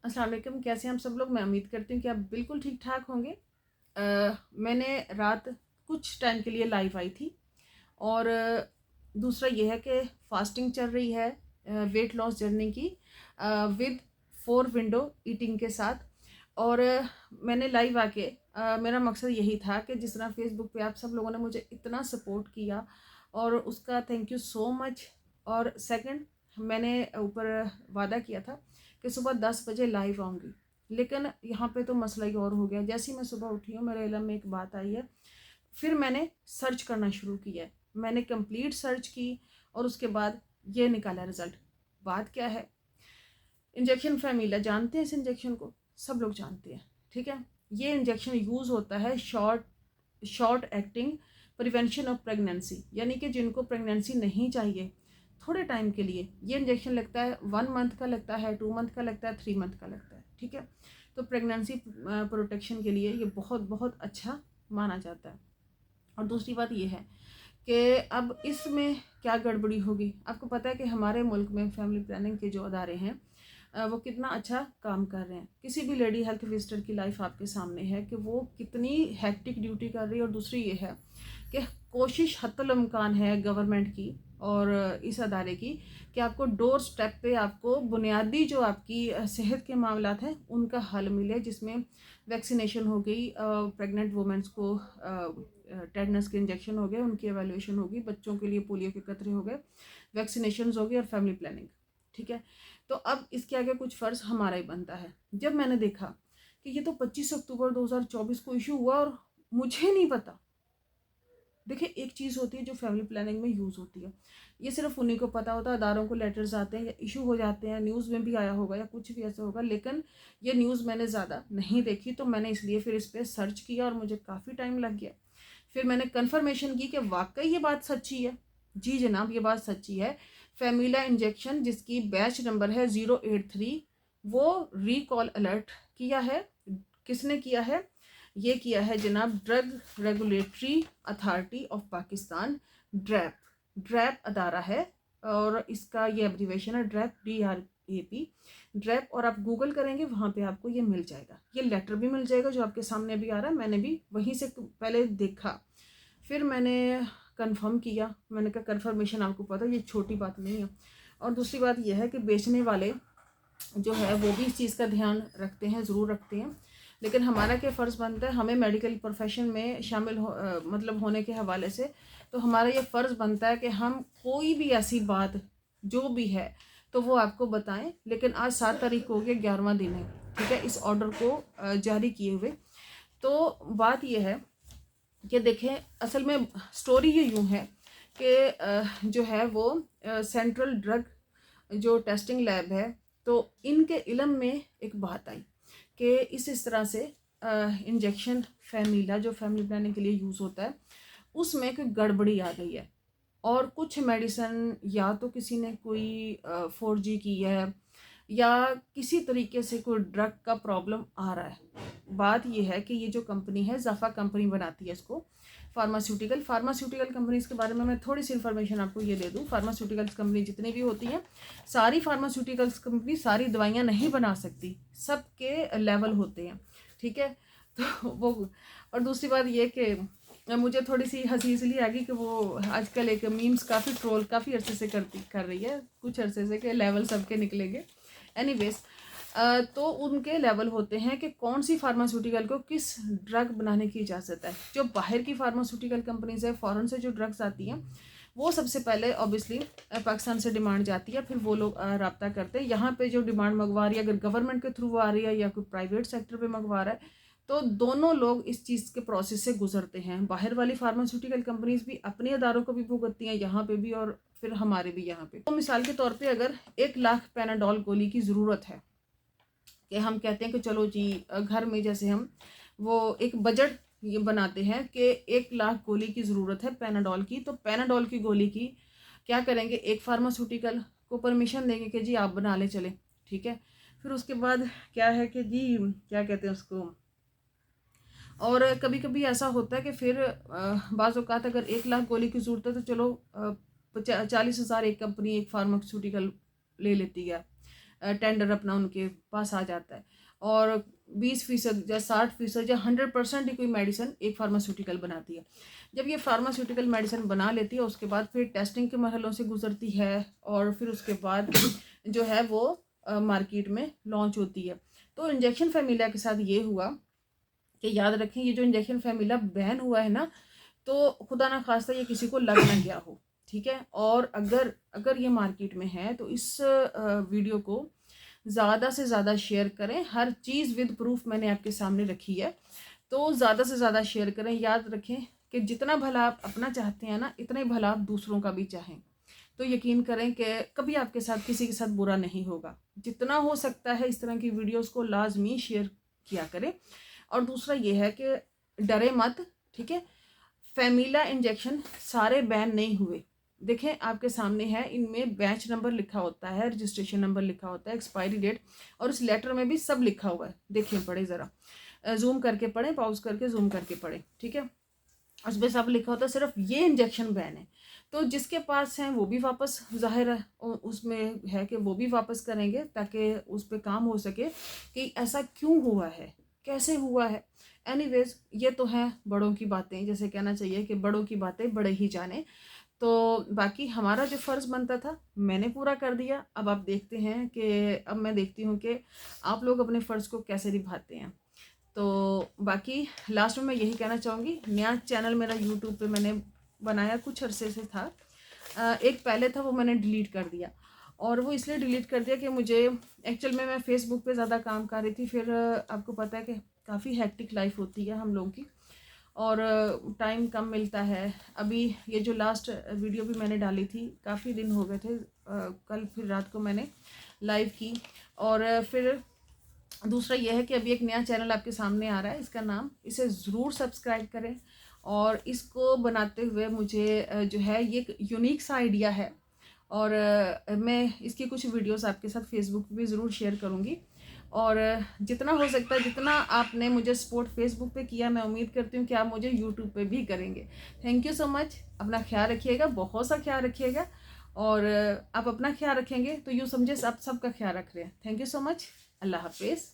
अस्सलाम वालेकुम, कैसे हैं आप सब लोग। मैं उम्मीद करती हूँ कि आप बिल्कुल ठीक ठाक होंगे। मैंने रात कुछ टाइम के लिए लाइव आई थी और दूसरा ये है कि फास्टिंग चल रही है वेट लॉस जर्नी की विद 4 विंडो ईटिंग के साथ। और मैंने लाइव आके मेरा मकसद यही था कि जिस तरह फेसबुक पे आप सब लोगों ने मुझे इतना सपोर्ट किया और उसका थैंक यू सो मच। और सेकंड, मैंने ऊपर वादा किया था कि सुबह 10 बजे लाइव आऊँगी, लेकिन यहाँ पे तो मसला ही और हो गया। जैसे ही मैं सुबह उठी हूँ मेरे इल्म में एक बात आई है, फिर मैंने सर्च करना शुरू किया है। मैंने कंप्लीट सर्च की और उसके बाद ये निकाला रिज़ल्ट। बात क्या है, इंजेक्शन फैमिला जानते हैं इस इंजेक्शन को, सब लोग जानते हैं, ठीक है। ये इंजेक्शन यूज़ होता है short acting prevention of pregnancy, यानी कि जिनको प्रेगनेंसी नहीं चाहिए थोड़े टाइम के लिए ये इंजेक्शन लगता है। 1 मंथ का लगता है, 2 मंथ का लगता है, 3 मंथ का लगता है, ठीक है। तो प्रेगनेंसी प्रोटेक्शन के लिए ये बहुत बहुत अच्छा माना जाता है। और दूसरी बात ये है कि अब इसमें क्या गड़बड़ी होगी। आपको पता है कि हमारे मुल्क में फैमिली प्लानिंग के जो अदारे हैं वो कितना अच्छा काम कर रहे हैं। किसी भी लेडी हेल्थ विजिटर की लाइफ आपके सामने है कि वो कितनी हैक्टिक ड्यूटी कर रही है। और दूसरी ये है कि कोशिश हत्तुल इम्कान है गवर्नमेंट की और इस अदारे की कि आपको डोर स्टेप पे आपको बुनियादी जो आपकी सेहत के मामलात हैं उनका हल मिले, जिसमें वैक्सीनेशन हो गई, प्रेग्नेंट वुमेंस को टेटनस के इंजेक्शन हो गए, उनकी एवेल्यूएशन होगी, बच्चों के लिए पोलियो के कतरे हो गए, वैक्सीनेशन हो गई और फैमिली प्लानिंग, ठीक है। तो अब इसके आगे कुछ फ़र्ज हमारा ही बनता है। जब मैंने देखा कि ये तो 25 अक्टूबर 2024 को इशू हुआ और मुझे नहीं पता। देखिए, एक चीज़ होती है जो फैमिली प्लानिंग में यूज़ होती है, ये सिर्फ उन्हीं को पता होता है। अदारों को लेटर्स आते हैं या इशू हो जाते हैं, न्यूज़ में भी आया होगा या कुछ भी ऐसा होगा, लेकिन ये न्यूज़ मैंने ज़्यादा नहीं देखी, तो मैंने इसलिए फिर इस पर सर्च किया और मुझे काफ़ी टाइम लग गया। फिर मैंने कन्फर्मेशन की कि वाकई ये बात सच्ची है। जी जनाब, ये बात सच्ची है। फेमिला इंजेक्शन जिसकी बैच नंबर है 083, वो रिकॉल अलर्ट किया है। किसने किया है? ये किया है जनाब drug regulatory authority of Pakistan, DRAP. DRAP अदारा है और इसका ये एब्रीवेशन है ड्रैप, DRAP, ड्रैप। और आप गूगल करेंगे वहाँ पे आपको ये मिल जाएगा, ये लेटर भी मिल जाएगा जो आपके सामने भी आ रहा है। मैंने भी वहीं से पहले देखा, फिर मैंने कंफर्म किया। मैंने कहा कंफर्मेशन आपको पता है ये छोटी बात नहीं है। और दूसरी बात यह है कि बेचने वाले जो है वो भी इस चीज़ का ध्यान रखते हैं, ज़रूर रखते हैं, लेकिन हमारा क्या फ़र्ज़ बनता है, हमें मेडिकल प्रोफेशन में शामिल मतलब होने के हवाले से, तो हमारा ये फ़र्ज़ बनता है कि हम कोई भी ऐसी बात जो भी है तो वो आपको बताएं। लेकिन आज 7 तारीख हो गई, 11वां दिन है, ठीक है, इस ऑर्डर को जारी किए हुए। तो बात यह है कि देखें, असल में स्टोरी ये यूँ है कि जो है वो सेंट्रल ड्रग जो टेस्टिंग लैब है, तो इनके इल्म में एक बात आई कि इस तरह से इंजेक्शन फैमिला जो फैमिली प्लानिंग के लिए यूज़ होता है उसमें कोई गड़बड़ी आ गई है। और कुछ मेडिसिन या तो किसी ने कोई 4G की है या किसी तरीके से कोई ड्रग का प्रॉब्लम आ रहा है। बात यह है कि ये जो कंपनी है, ज़फ़ा कंपनी बनाती है इसको, फार्मास्यूटिकल कंपनीज के बारे में मैं थोड़ी सी इन्फॉर्मेशन आपको ये दे दूँ। फार्मास्यूटिकल्स कंपनी जितनी भी होती हैं, सारी फार्मास्यूटिकल्स कंपनी सारी दवाइयाँ नहीं बना सकती, सबके लेवल होते हैं, ठीक है। तो वो, और दूसरी बात ये कि मुझे थोड़ी सी हंसी इसलिए आ गई कि वो आजकल एक मीम्स काफ़ी ट्रोल काफ़ी अरसे से कर रही है, कुछ अरसे से, कि लेवल सबके निकलेंगे। एनीवेज, तो उनके लेवल होते हैं कि कौन सी फार्मास्यूटिकल को किस ड्रग बनाने की इजाज़त है। जो बाहर की फार्मास्यूटिकल कंपनीज है, फ़ॉरेन से जो ड्रग्स आती हैं, वो सबसे पहले ऑब्वियसली पाकिस्तान से डिमांड जाती है, फिर वो लोग रब्ता करते हैं। यहाँ पे जो डिमांड मंगवा रही है, अगर गवर्नमेंट के थ्रू आ रही है या कोई प्राइवेट सेक्टर पे मंगवा रहा है, तो दोनों लोग इस चीज़ के प्रोसेस से गुजरते हैं। बाहर वाली फार्मास्यूटिकल कंपनीज भी अपने अदारों को भी भुगतती हैं यहाँ पे भी, और फिर हमारे भी यहाँ पे। तो मिसाल के तौर पे अगर 1 लाख पैनाडोल गोली की ज़रूरत है, कि हम कहते हैं कि चलो जी घर में जैसे हम वो एक बजट ये बनाते हैं कि 1 लाख गोली की ज़रूरत है पैनाडोल की, तो पैनाडोल की गोली की क्या करेंगे, एक फार्मास्यूटिकल को परमिशन देंगे कि जी आप बना ले चले, ठीक है। फिर उसके बाद क्या है कि जी क्या कहते हैं उसको, और कभी कभी ऐसा होता है कि फिर बाज़ औक़ात अगर 1 लाख गोली की ज़रूरत है तो चलो 40,000 एक कंपनी एक फार्मास्यूटिकल ले लेती है, टेंडर अपना उनके पास आ जाता है। और 20% या 60% या 100% ही कोई मेडिसिन एक फार्मास्यूटिकल बनाती है। जब ये फार्मास्यूटिकल मेडिसिन बना लेती है उसके बाद फिर टेस्टिंग के मरहलों से गुजरती है और फिर उसके बाद जो है वो मार्केट में लॉन्च होती है। तो इंजेक्शन फैमिला के साथ ये हुआ कि याद रखें, ये जो इंजेक्शन फैमिला बैन हुआ है ना, तो खुदा ना खास्ता ये किसी को लग ना गया हो, ठीक है। और अगर अगर ये मार्केट में है तो इस वीडियो को ज़्यादा से ज़्यादा शेयर करें। हर चीज़ विद प्रूफ मैंने आपके सामने रखी है, तो ज़्यादा से ज़्यादा शेयर करें। याद रखें कि जितना भला आप अपना चाहते हैं ना, इतना ही भला आप दूसरों का भी चाहें। तो यकीन करें कि कभी आपके साथ किसी के साथ बुरा नहीं होगा। जितना हो सकता है इस तरह की वीडियोस को लाजमी शेयर किया करें। और दूसरा ये है कि डरे मत, ठीक है। फैमिला इंजेक्शन सारे बैन नहीं हुए। देखें आपके सामने है, इनमें बैच नंबर लिखा होता है, रजिस्ट्रेशन नंबर लिखा होता है, एक्सपायरी डेट, और इस लेटर में भी सब लिखा हुआ है। देखिए पढ़े ज़रा, जूम करके पढ़ें, पॉज करके जूम करके पढ़ें, ठीक है। उस पर सब लिखा होता है, सिर्फ ये इंजेक्शन बैन है। तो जिसके पास हैं वो भी वापस, जाहिर है उसमें है कि वो भी वापस करेंगे ताकि उस पर काम हो सके कि ऐसा क्यों हुआ है, कैसे हुआ है। एनीवेज ये तो हैं बड़ों की बातें, जैसे कहना चाहिए कि बड़ों की बातें बड़े ही जाने। तो बाकी हमारा जो फ़र्ज़ बनता था मैंने पूरा कर दिया। अब आप देखते हैं कि अब मैं देखती हूँ कि आप लोग अपने फ़र्ज़ को कैसे निभाते हैं। तो बाकी लास्ट में मैं यही कहना चाहूँगी, नया चैनल मेरा यूट्यूब पे मैंने बनाया कुछ अरसे से था। एक पहले था वो मैंने डिलीट कर दिया, और वो इसलिए डिलीट कर दिया कि मुझे एक्चुअल में मैं फ़ेसबुक पे ज़्यादा काम कर रही थी। फिर आपको पता है कि काफ़ी हेक्टिक लाइफ होती है हम लोगों की और टाइम कम मिलता है। अभी ये जो लास्ट वीडियो भी मैंने डाली थी, काफ़ी दिन हो गए थे, कल फिर रात को मैंने लाइव की। और फिर दूसरा यह है कि अभी एक नया चैनल आपके सामने आ रहा है, इसका नाम, इसे ज़रूर सब्सक्राइब करें। और इसको बनाते हुए मुझे जो है ये एक यूनिक सा आइडिया है, और मैं इसकी कुछ वीडियोस आपके साथ फेसबुक पे भी ज़रूर शेयर करूँगी। और जितना हो सकता है, जितना आपने मुझे सपोर्ट फेसबुक पे किया, मैं उम्मीद करती हूँ कि आप मुझे यूट्यूब पे भी करेंगे। Thank you so much. अपना ख्याल रखिएगा, बहुत सा ख्याल रखिएगा। और आप अपना ख्याल रखेंगे तो यूँ समझे आप सबका ख्याल रख रहे हैं। Thank you so much. अल्लाह हाफिज़।